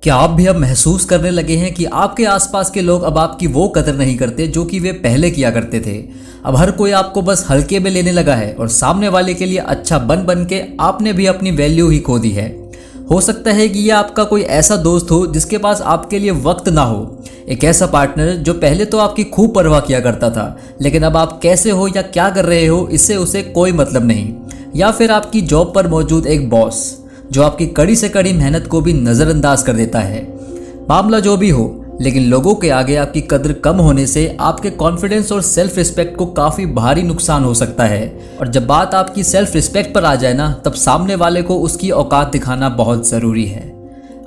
क्या आप भी अब महसूस करने लगे हैं कि आपके आसपास के लोग अब आपकी वो कदर नहीं करते जो कि वे पहले किया करते थे। अब हर कोई आपको बस हल्के में लेने लगा है और सामने वाले के लिए अच्छा बन बन के आपने भी अपनी वैल्यू ही खो दी है। हो सकता है कि यह आपका कोई ऐसा दोस्त हो जिसके पास आपके लिए वक्त ना हो, एक ऐसा पार्टनर जो पहले तो आपकी खूब परवाह किया करता था लेकिन अब आप कैसे हो या क्या कर रहे हो इससे उसे कोई मतलब नहीं, या फिर आपकी जॉब पर मौजूद एक बॉस जो आपकी कड़ी से कड़ी मेहनत को भी नज़रअंदाज कर देता है। मामला जो भी हो, लेकिन लोगों के आगे आपकी कद्र कम होने से आपके कॉन्फिडेंस और सेल्फ रिस्पेक्ट को काफ़ी भारी नुकसान हो सकता है। और जब बात आपकी सेल्फ रिस्पेक्ट पर आ जाए ना, तब सामने वाले को उसकी औकात दिखाना बहुत ज़रूरी है।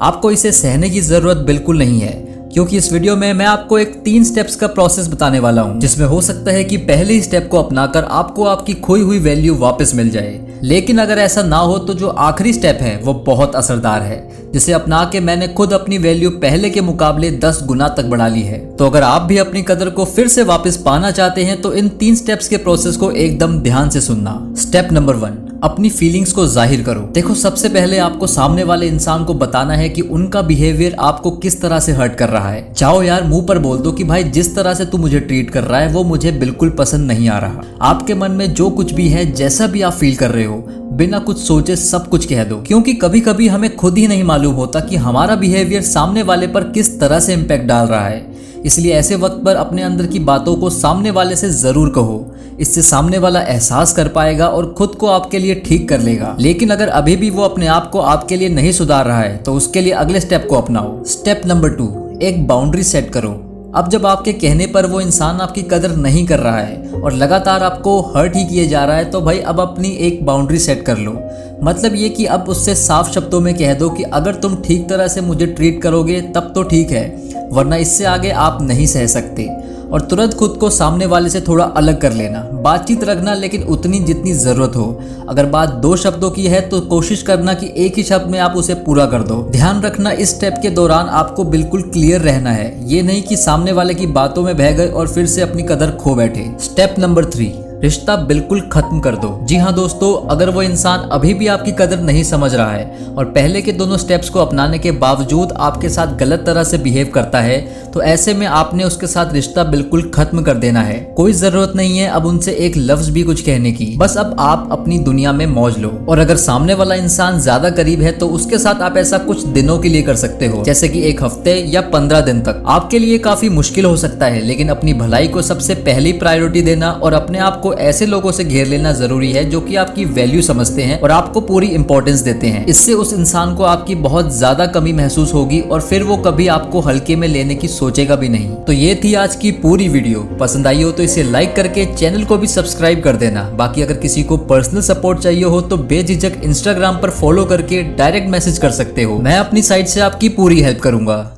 आपको इसे सहने की ज़रूरत बिल्कुल नहीं है, क्योंकि इस वीडियो में मैं आपको एक 3 स्टेप्स का प्रोसेस बताने वाला हूं, जिसमें हो सकता है कि पहले ही स्टेप को अपनाकर आपको आपकी खोई हुई वैल्यू वापस मिल जाए। लेकिन अगर ऐसा ना हो तो जो आखिरी स्टेप है वो बहुत असरदार है, जिसे अपना के मैंने खुद अपनी वैल्यू पहले के मुकाबले 10 गुना तक बढ़ा ली है। तो अगर आप भी अपनी कदर को फिर से वापस पाना चाहते हैं तो इन 3 स्टेप्स के प्रोसेस को एकदम ध्यान से सुनना। स्टेप नंबर 1, अपनी फीलिंग्स को जाहिर करो। देखो, सबसे पहले आपको सामने वाले इंसान को बताना है कि उनका बिहेवियर आपको किस तरह से हर्ट कर रहा है। चाहो यार मुंह पर बोल दो कि भाई जिस तरह से तू मुझे ट्रीट कर रहा है वो मुझे बिल्कुल पसंद नहीं आ रहा। आपके मन में जो कुछ भी है, जैसा भी आप फील कर रहे हो, बिना कुछ सोचे सब कुछ कह दो, क्योंकि कभी कभी हमें खुद ही नहीं मालूम होता कि हमारा बिहेवियर सामने वाले पर किस तरह से इम्पैक्ट डाल रहा है। इसलिए ऐसे वक्त पर अपने अंदर की बातों को सामने वाले से जरूर कहो। इससे सामने वाला एहसास कर पाएगा और खुद को आपके लिए ठीक कर लेगा। लेकिन अगर अभी भी वो अपने आप को आपके लिए नहीं सुधार रहा है तो उसके लिए अगले स्टेप को अपनाओ। स्टेप नंबर 2, एक बाउंड्री सेट करो। अब जब आपके कहने पर वो इंसान आपकी कदर नहीं कर रहा है और लगातार आपको हर्ट ही किए जा रहा है, तो भाई अब अपनी एक बाउंड्री सेट कर लो। मतलब ये कि अब उससे साफ शब्दों में कह दो कि अगर तुम ठीक तरह से मुझे ट्रीट करोगे तब तो ठीक है, वरना इससे आगे आप नहीं सह सकते। और तुरंत खुद को सामने वाले से थोड़ा अलग कर लेना। बातचीत रखना, लेकिन उतनी जितनी ज़रूरत हो। अगर बात 2 शब्दों की है तो कोशिश करना कि एक ही शब्द में आप उसे पूरा कर दो। ध्यान रखना, इस स्टेप के दौरान आपको बिल्कुल क्लियर रहना है। ये नहीं कि सामने वाले की बातों में बह गए और फिर से अपनी कदर खो बैठे। स्टेप नंबर 3, रिश्ता बिल्कुल खत्म कर दो। जी हाँ दोस्तों, अगर वो इंसान अभी भी आपकी कदर नहीं समझ रहा है और पहले के दोनों स्टेप्स को अपनाने के बावजूद आपके साथ गलत तरह से बिहेव करता है, तो ऐसे में आपने उसके साथ रिश्ता बिल्कुल खत्म कर देना है। कोई जरूरत नहीं है अब उनसे एक लफ्ज भी कुछ कहने की, बस अब आप अपनी दुनिया में मौज लो। और अगर सामने वाला इंसान ज्यादा करीब है तो उसके साथ आप ऐसा कुछ दिनों के लिए कर सकते हो, जैसे कि 1 हफ्ते या 15 दिन तक। आपके लिए काफी मुश्किल हो सकता है, लेकिन अपनी भलाई को सबसे पहली प्रायोरिटी देना और अपने आप को ऐसे लोगों से घेर लेना जरूरी है जो कि आपकी वैल्यू समझते हैं और आपको पूरी इंपॉर्टेंस देते हैं। इससे उस इंसान को आपकी बहुत ज्यादा कमी महसूस होगी और फिर वो कभी आपको हल्के में लेने की सोचेगा भी नहीं। तो ये थी आज की पूरी वीडियो। पसंद आई हो तो इसे लाइक करके चैनल को भी सब्सक्राइब कर देना। बाकी अगर किसी को पर्सनल सपोर्ट चाहिए हो तो बेझिझक इंस्टाग्राम पर फॉलो करके डायरेक्ट मैसेज कर सकते हो। मैं अपनी साइड से आपकी पूरी हेल्प करूंगा।